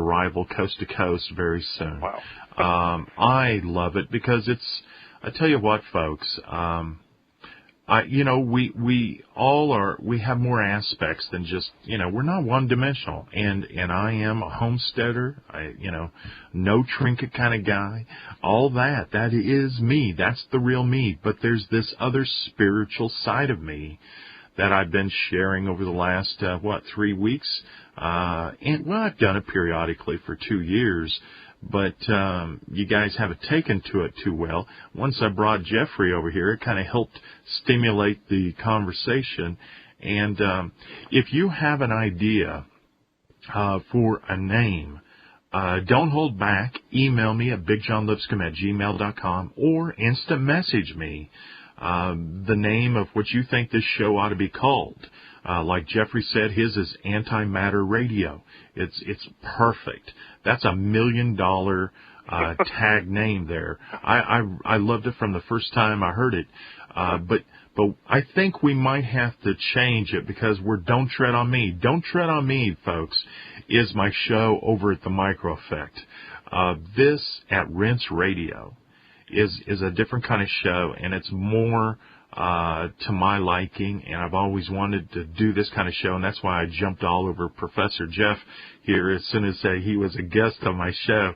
arrival coast to coast very soon. Wow. I love it because I tell you what, folks, we have more aspects than just, we're not one dimensional. And I am a homesteader, no trinket kind of guy. All that is me. That's the real me. But there's this other spiritual side of me that I've been sharing over the last, 3 weeks. I've done it periodically for 2 years. But you guys haven't taken to it too well. Once I brought Jeffrey over here, it kind of helped stimulate the conversation. And if you have an idea for a name, don't hold back. Email me at bigjohnlipscomb@gmail.com or instant message me the name of what you think this show ought to be called. Like Jeffrey said, his is Antimatter Radio. It's perfect. That's $1 million tag name there. I loved it from the first time I heard it. But I think we might have to change it because we're Don't Tread on Me. Don't Tread on Me, folks, is my show over at the Micro Effect. This at Rinse Radio is a different kind of show, and it's more to my liking, and I've always wanted to do this kind of show, and that's why I jumped all over Professor Jeff here as soon as he was a guest on my show.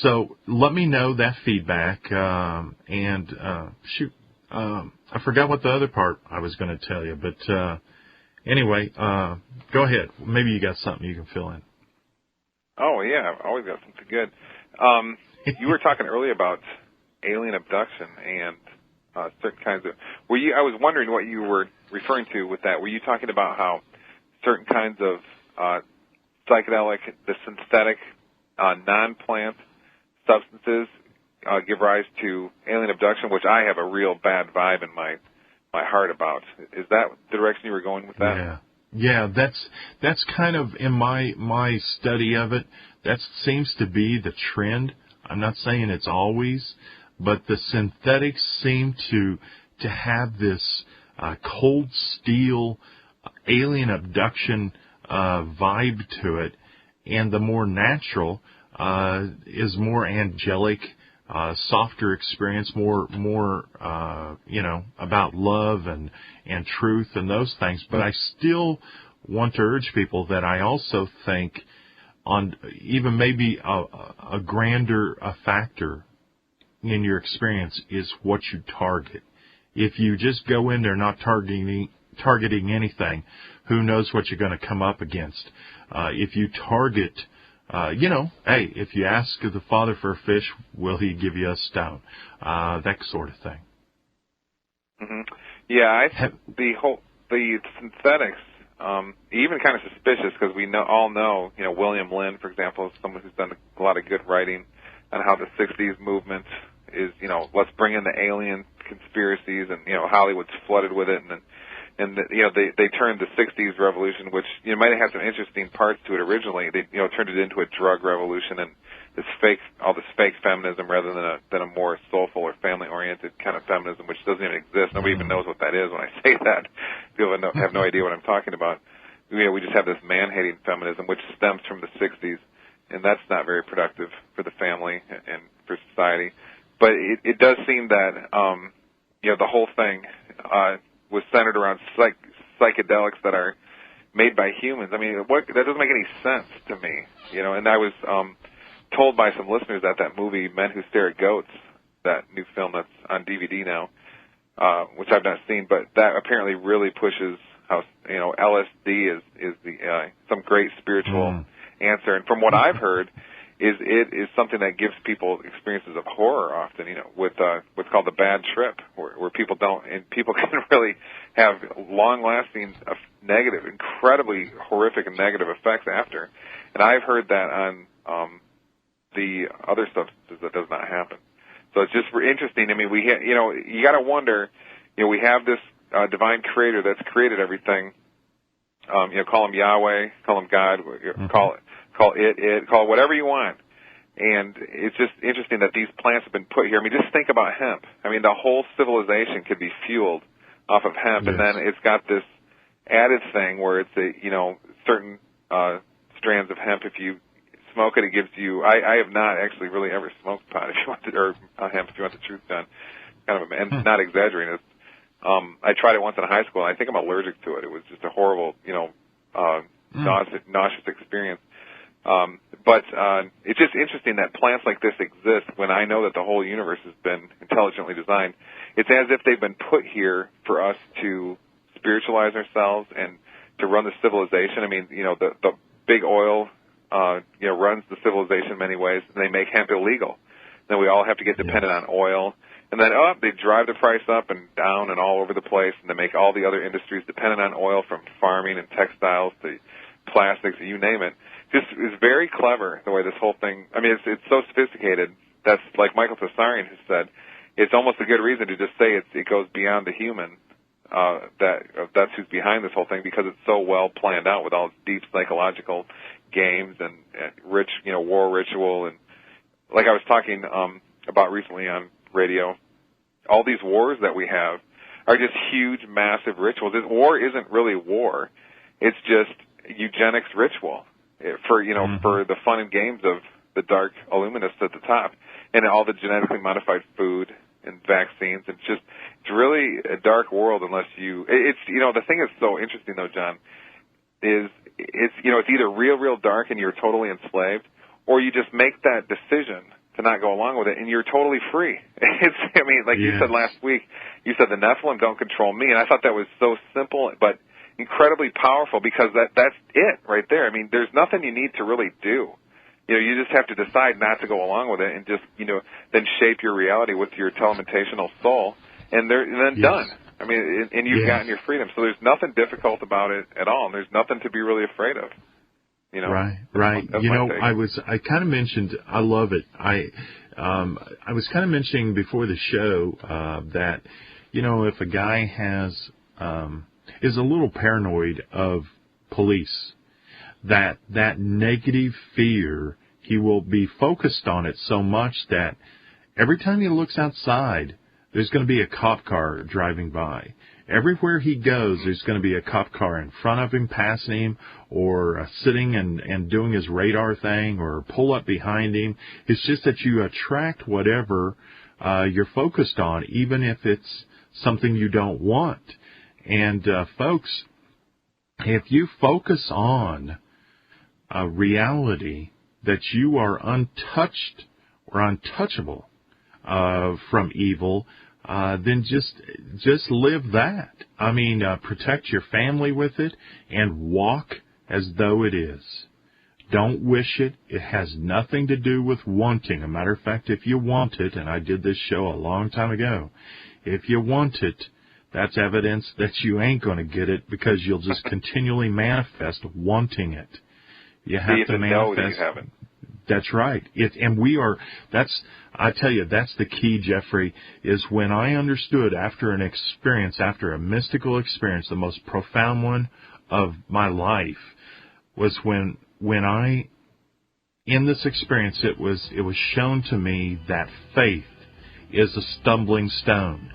So let me know that feedback, I forgot what the other part I was going to tell you, but anyway, go ahead. Maybe you got something you can fill in. Oh, yeah, I've always got something good. You were talking earlier about alien abduction and certain kinds of. I was wondering what you were referring to with that. Were you talking about how certain kinds of psychedelic, the synthetic, non-plant substances give rise to alien abduction, which I have a real bad vibe in my heart about. Is that the direction you were going with that? Yeah. That's kind of in my study of it. That seems to be the trend. I'm not saying it's always, but the synthetics seem to have this cold steel alien abduction vibe to it, and the more natural is more angelic, softer experience, more about love and truth and those things. But I still want to urge people that I also think on even maybe a grander factor in your experience is what you target. If you just go in there not targeting anything, who knows what you're going to come up against. If you target, hey, if you ask the Father for a fish, will he give you a stone? That sort of thing. Mm-hmm. Yeah, the synthetics, even kind of suspicious because we all know, William Lynn, for example, is someone who's done a lot of good writing on how the 60s movement is, let's bring in the alien conspiracies, and, Hollywood's flooded with it, and they turned the 60s revolution, which, might have had some interesting parts to it originally. They, turned it into a drug revolution and all this fake feminism rather than a more soulful or family-oriented kind of feminism, which doesn't even exist. Nobody even knows what that is when I say that. People have no idea what I'm talking about. We just have this man-hating feminism, which stems from the 60s, and that's not very productive for the family and for society. But it does seem that, the whole thing was centered around psychedelics that are made by humans. I mean, that doesn't make any sense to me, and I was told by some listeners that movie Men Who Stare at Goats, that new film that's on DVD now, which I've not seen, but that apparently really pushes how, LSD is the some great spiritual answer. And from what I've heard, it is something that gives people experiences of horror often, with what's called the bad trip, where people can really have long-lasting negative, incredibly horrific and negative effects after. And I've heard that on the other substances that does not happen. So it's just interesting. I mean, you got to wonder, we have this divine creator that's created everything. Call him Yahweh, call him God, call it, call it whatever you want. And it's just interesting that these plants have been put here. I mean, just think about hemp. I mean, the whole civilization could be fueled off of hemp, yes. And then it's got this added thing where it's certain strands of hemp. If you smoke it, it gives you. I have not actually really ever smoked pot, if you want to, or hemp, if you want the truth, John. Kind of, and not exaggerating. It's, I tried it once in high school, and I think I'm allergic to it. It was just a horrible, nauseous experience. But it's just interesting that plants like this exist when I know that the whole universe has been intelligently designed. It's as if they've been put here for us to spiritualize ourselves and to run the civilization. I mean, the big oil, runs the civilization in many ways, and they make hemp illegal. Then we all have to get dependent on oil. And then, they drive the price up and down and all over the place, and they make all the other industries dependent on oil, from farming and textiles to plastics, you name it. Just is very clever the way this whole thing. I mean, it's so sophisticated. That's like Michael Tsarian has said. It's almost a good reason to just say it goes beyond the human. That's who's behind this whole thing, because it's so well planned out with all its deep psychological games and rich, war ritual, and like I was talking about recently on radio, all these wars that we have are just huge, massive rituals. War isn't really war; it's just eugenics ritual for for the fun and games of the dark illuminists at the top, and all the genetically modified food and vaccines. It's really a dark world unless it's the thing that's so interesting though, John, is it's either real dark and you're totally enslaved, or you just make that decision to not go along with it, and you're totally free. You said last week, you said the Nephilim don't control me, and I thought that was so simple, but incredibly powerful, because that's it right there. I mean, there's nothing you need to really do. You just have to decide not to go along with it, and just, then shape your reality with your telementational soul, and then done. I mean, and you've gotten your freedom. So there's nothing difficult about it at all, and there's nothing to be really afraid of. Right. I kind of mentioned, I love it. I was kind of mentioning before the show that, if a guy is a little paranoid of police, that negative fear, he will be focused on it so much that every time he looks outside, there's going to be a cop car driving by. Everywhere he goes, there's going to be a cop car in front of him, passing him, or sitting and doing his radar thing, or pull up behind him. It's just that you attract whatever you're focused on, even if it's something you don't want. And, folks, if you focus on a reality that you are untouched or untouchable from evil, then just live that. I mean, protect your family with it and walk as though it is. Don't wish it. It has nothing to do with wanting. As a matter of fact, if you want it, and I did this show a long time ago, if you want it, that's evidence that you ain't going to get it, because you'll just continually manifest wanting it. You have to manifest. Know that you haven't. That's right. I tell you, that's the key, Jeffrey, is when I understood after a mystical experience, the most profound one of my life, was when in this experience, it was shown to me that faith is a stumbling stone,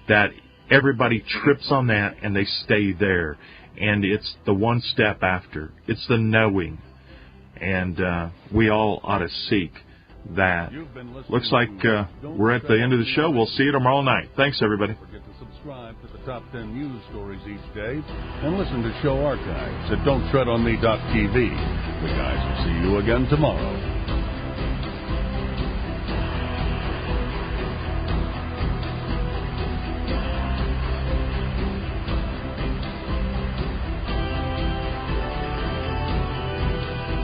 that everybody trips on that and they stay there, and it's the one step after. It's the knowing. And we all ought to seek that. Looks like we're at the end of the show. We'll see you tomorrow night. Thanks, everybody. Don't forget to subscribe to the Top 10 News Stories each day, and listen to show archives at Don'tTreadOnMe.tv. The guys will see you again tomorrow.